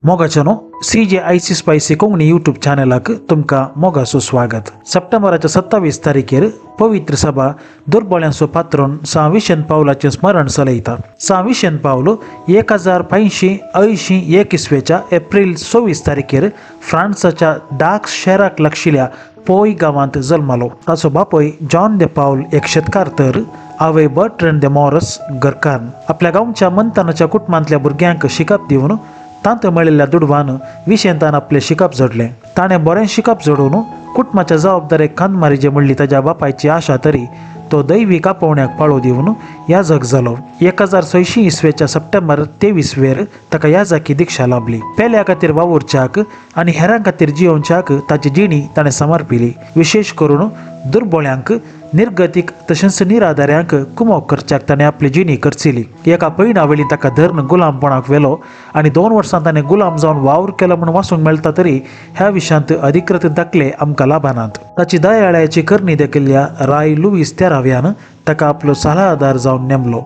मोगाचनो CJIC spicy Konkani YouTube चॅनलाक तुमका मोगाचो स्वागत। सप्टेंबराच्या 27 तारखेर पवित्र सभा दुर्बळ्यांचो पात्रोन सा विशेंत पावलाचे स्मरण चलयता। सा विशेंत पावलो 1581 इसवेच्या एप्रिल 24 तारखेर फ्रांसाच्या डाक शहराक लागशिल्ल्या पोय गावांत जल्मलो। ताचो बापोय जॉन दे पाऊल एक शेतकार तर आवय बर्ट्रंड दे मॉरस गरकान आपल्या गांवच्या मंथनाच्या कुटुंबांतल्या भुरग्यांक शिकप दिवन तांत मेळिल्ल्या दुडवान विशेंतान आपले शिकप जोडले। ताणें बरें शिकप जोडून कुटुंबाच्या जबाबदारेक खांद मारीचे म्हणली ताच्या बापायची आशा तरी तो दैवीक आपोवण्याक पाळो दिवन याजक जालो। 1680 इसवेच्या सप्टेंबर 23 वेर ताका याजकी दिक्षा लाभली। पेल्या खातीर वावुरच्याक आनी हेरां खातीर जियोवच्याक ताची जिणी ताणें समर्पिली। विशेष करून दुर्बळ्यांक निर्गतीक तशेंच निराधाऱ्यांक कुमोग करच्याक ताणें आपली जिणी खर्चिली। एका पयणा वेळी ताका धर्न गुलामपणाक व्हेलो आनी 2 वर्सां ताणें गुलाम जावन वावर केलो म्हूण वाचूंक मेळटा तरी ह्या विशयांत अधिकृत दाखले आमकां लाभनात। ताची दयाळ्याची करणी देखिल्ल्या राय लुईस 13व्यान ताका आपलो सल्लागार जावन नेमलो।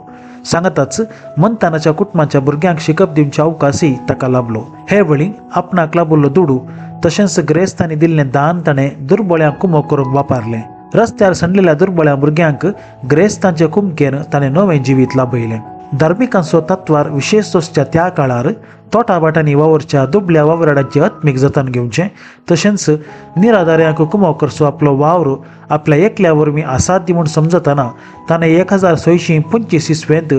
सांगताच मंथनाच्या कुटुंबाच्या भुरग्यांक शिकप दिवच्या अवकाशी ताका लाभलो। हे वेळी आपणाक लाभिल्लो दुडू तशेंच ग्रेस्तांनी दिल्लें दान ताणें दुर्बळ्यांक कुमोग करूंक वापरलें। रस्त्यार संडलेल्या दुर्बळ्या भुरग्यांक ग्रेस्तांचे कुमकेन ताणें नवें जिवीत लाभयलें। धार्मिकांचो तत्वार विशेषतोसच्या त्या काळार तोटाबाटांनी वावरच्या दुबळ्या वावराडांचे आत्मीक जतन घेवचें तशेंच निराधाऱ्यांक कुमोग करचो आपलो वावर आपल्या एकल्या वरवीं असाध्य म्हूण समजतना ताणें 1625 इसवेंत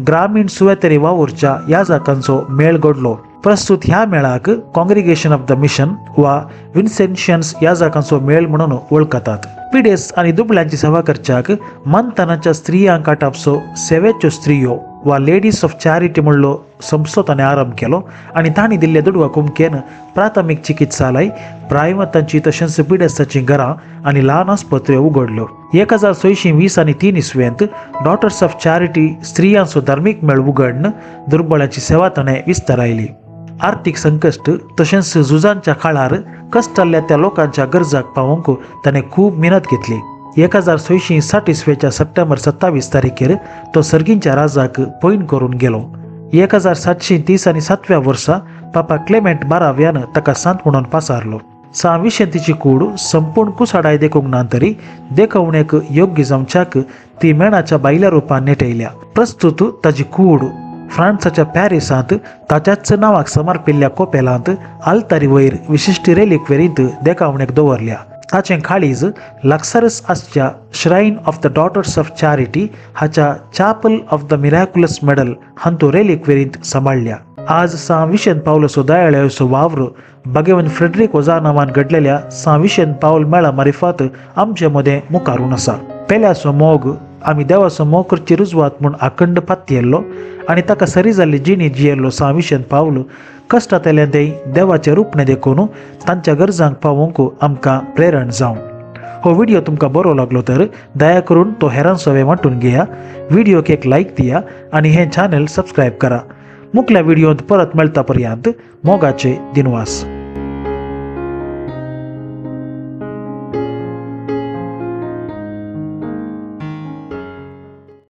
ग्रामीण सुवातेरी वावरच्या याजकांचो मेळ घडलो। प्रस्तुत ह्या मेळाक कॉंग्रिगेशन ऑफ द मिशन वा विन्सेंशियन्स याजकांचो मेळ म्हणून वळखतात। पिडेस आनी दुबळ्यांची सेवा करच्याक मंथनाच्या स्त्रियांक आटापचो सेवेच्यो स्त्रियो वा लेडीज ऑफ चॅरिटी म्हणलो संस्थो ताणें आरंभ केलो आनी तांणी दिल्ल्या दुडवा कुमकेन प्राथमीक चिकित्सालय प्रायमतांची तशेंच पिडेसांची घरां आनी ल्हान आस्पत्र्यो उगडल्यो। 1620 आनी 3 इसवेंत डॉटर्स ऑफ चॅरिटी स्त्रियांचो धार्मीक मेळ उगडन दुर्बळांची सेवा ताणें विस्तारायली। आर्थीक संकश्ट तशेंच झुजांच्या काळार कश्टाल्ल्या त्या लोकांच्या गरजाक पावोवंक ताणें खूब मेहनत घेतली। 1660 इसवेच्या सप्टेंबर 27 तारखेर तो सर्गींच्या राजाक पैन करून गेलो। 1730 आनी 7व्या वर्सा पापा क्लेमेंट 12व्यान ताका संत म्हणून पासारलो। सा विशेंतीची कूड संपूर्ण कुसाडाय देखूंक ना तरी देखवणेक योग्य जावच्याक ती मेणाच्या बायल्या रुपान नेटयल्या। प्रस्तुत ताची कूड फ्रांसाच्या पॅरिसांत ताच्याच नावाक समर्पिल्ल्या कोपेलांत आल्तारी वयर विशिश्ट रेलिक्वेरींत देखावणेक दवरल्या। ताचें खाळीज लक्सरस आसच्या shrine of the daughters of charity हाच्या chapel of the miraculous medal हांतू रेलिक्वेरींत सांबाळल्या। आज सा विशेंत पावलाचो दयाळ्याचो वावर भगवन फ्रेडरिक ओजा नांवान घडलेल्या सा विशेंत पावल मेळा मारिफात आमचे मदें मुखारून आसा। पेल्याचो मोग आमी देवाचो मोग करची रुजवात म्हूण अखंड पातयेल्लो आनी ताका सरी जाल्ली जिणी जियेल्लो सा विशेंत पावल कश्टांत येलें देय देवाचें रूपणें देखून तांच्या गरजांक पावोवंक आमकां प्रेरण जावं। हो व्हिडिओ तुमकां बरो लागलो तर दया करून तो हेरां सवे वांटून घेया, व्हिडिओक एक लायक दिया आनी हें चॅनल सबस्क्रायब करा। मुखल्या व्हिडिओंत परत मेळटा पर्यंत मोगाचे दिनवास।